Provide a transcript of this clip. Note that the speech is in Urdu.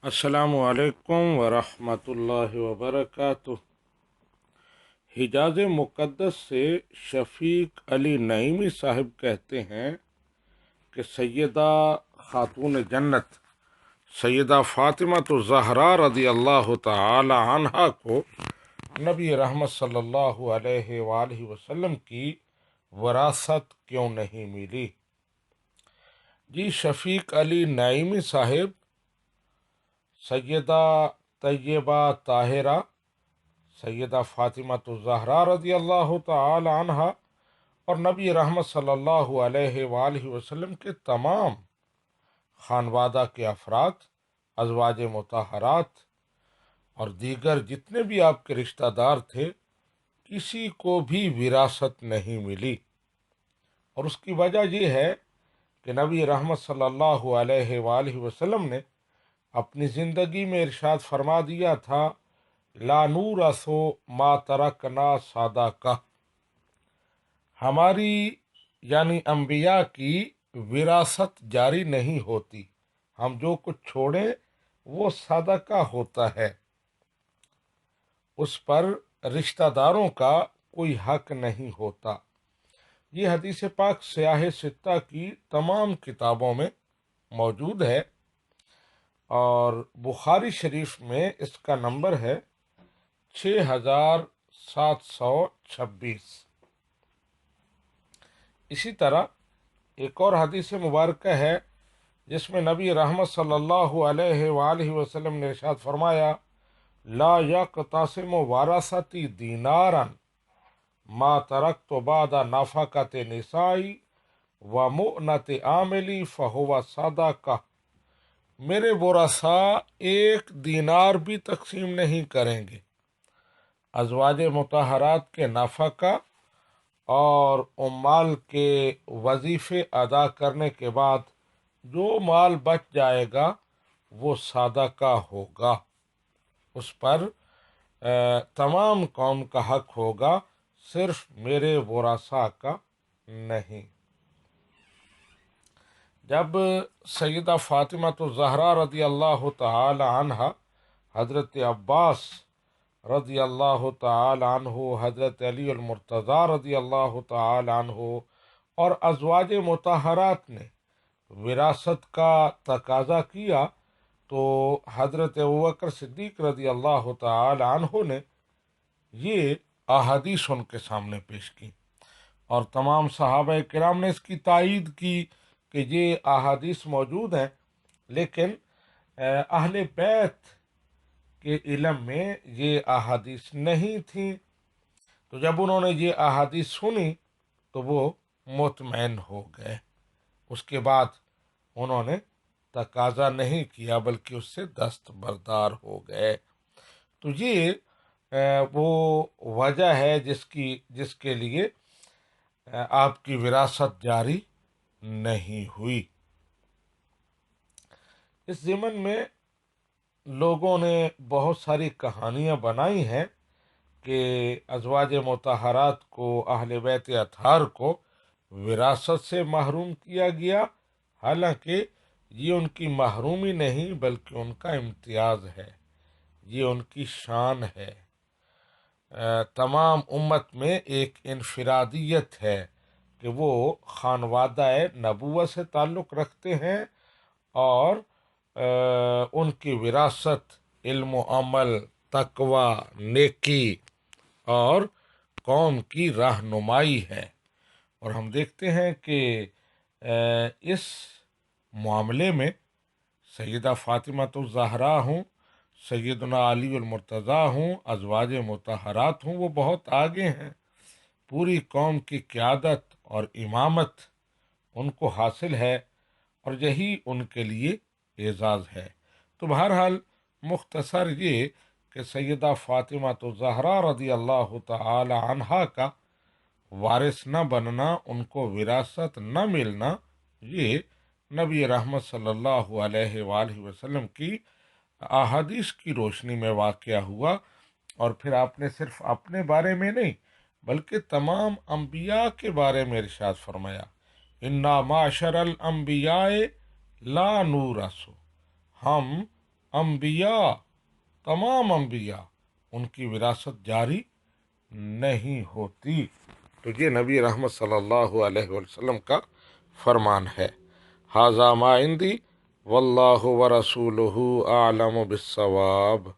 السلام علیکم ورحمۃ اللہ وبرکاتہ۔ حجاز مقدس سے شفیق علی نعیمی صاحب کہتے ہیں کہ سیدہ خاتون جنت سیدہ فاطمہ الزہرا رضی اللہ تعالی عنہا کو نبی رحمت صلی اللہ علیہ وآلہ وسلم کی وراثت کیوں نہیں ملی؟ جی، شفیق علی نعیمی صاحب سیدہ طیبہ طاہرہ سیدہ فاطمہ الزہرا رضی اللہ تعالی عنہا اور نبی رحمت صلی اللہ علیہ وآلہ وسلم کے تمام خانوادہ کے افراد، ازواج مطہرات اور دیگر جتنے بھی آپ کے رشتہ دار تھے، کسی کو بھی وراثت نہیں ملی۔ اور اس کی وجہ یہ ہے کہ نبی رحمت صلی اللہ علیہ وآلہ وسلم نے اپنی زندگی میں ارشاد فرما دیا تھا، لا نورث ما ترکنا صدقہ، ہماری یعنی انبیاء کی وراثت جاری نہیں ہوتی، ہم جو کچھ چھوڑیں وہ صدقہ ہوتا ہے، اس پر رشتہ داروں کا کوئی حق نہیں ہوتا۔ یہ حدیث پاک سیاہ ستہ کی تمام کتابوں میں موجود ہے اور بخاری شریف میں اس کا نمبر ہے 6726۔ اسی طرح ایک اور حدیث مبارکہ ہے جس میں نبی رحمت صلی اللہ علیہ وآلہ وسلم نے ارشاد فرمایا، لا یقتسم وراثتی دینارا ما ترکت بعد نفقۃ نسائی و مؤنۃ عاملی فہو صدقہ، میرے ورثاء ایک دینار بھی تقسیم نہیں کریں گے ازواج مطہرات کے نفقہ اور عمال کے وظیفے ادا کرنے کے بعد جو مال بچ جائے گا وہ صدقہ ہوگا، اس پر تمام قوم کا حق ہوگا، صرف میرے ورثاء کا نہیں۔ جب سیدہ فاطمہ الزہرا رضی اللہ تعالی عنہ، حضرت عباس رضی اللہ تعالی عنہ، حضرت علی المرتضیٰ رضی اللہ تعالی عنہ اور ازواج مطہرات نے وراثت کا تقاضا کیا تو حضرت ابوبکر صدیق رضی اللہ تعالی عنہ نے یہ احادیث ان کے سامنے پیش کی اور تمام صحابہ کرام نے اس کی تائید کی کہ یہ احادیث موجود ہیں، لیکن اہل بیت کے علم میں یہ احادیث نہیں تھیں، تو جب انہوں نے یہ احادیث سنی تو وہ مطمئن ہو گئے، اس کے بعد انہوں نے تقاضا نہیں کیا بلکہ اس سے دستبردار ہو گئے۔ تو یہ وہ وجہ ہے جس کے لیے آپ کی وراثت جاری نہیں ہوئی۔ اس ضمن میں لوگوں نے بہت ساری کہانیاں بنائی ہیں کہ ازواج مطہرات کو، اہل بیت اطہار کو وراثت سے محروم کیا گیا، حالانکہ یہ ان کی محرومی نہیں بلکہ ان کا امتیاز ہے، یہ ان کی شان ہے۔ تمام امت میں ایک انفرادیت ہے کہ وہ خانوادہ نبوت سے تعلق رکھتے ہیں اور ان کی وراثت علم و عمل، تقوی، نیکی اور قوم کی رہنمائی ہے۔ اور ہم دیکھتے ہیں کہ اس معاملے میں سیدہ فاطمہ الزہرا ہوں، سیدنا علی المرتضیٰ ہوں، ازواج مطہرات ہوں، وہ بہت آگے ہیں، پوری قوم کی قیادت اور امامت ان کو حاصل ہے اور یہی ان کے لیے اعزاز ہے۔ تو بہرحال مختصر یہ کہ سیدہ فاطمہ الزہرا رضی اللہ تعالی عنہا کا وارث نہ بننا، ان کو وراثت نہ ملنا، یہ نبی رحمت صلی اللہ علیہ وآلہ وسلم کی احادیث کی روشنی میں واقعہ ہوا، اور پھر آپ نے صرف اپنے بارے میں نہیں بلکہ تمام انبیاء کے بارے میں ارشاد فرمایا، انا معاشر الانبیاء لا نورث، ہم انبیاء، تمام انبیاء، ان کی وراثت جاری نہیں ہوتی۔ تو یہ نبی رحمت صلی اللہ علیہ وسلم کا فرمان ہے۔ ھذا ما عندی واللہ ورسولہ اعلم بالصواب۔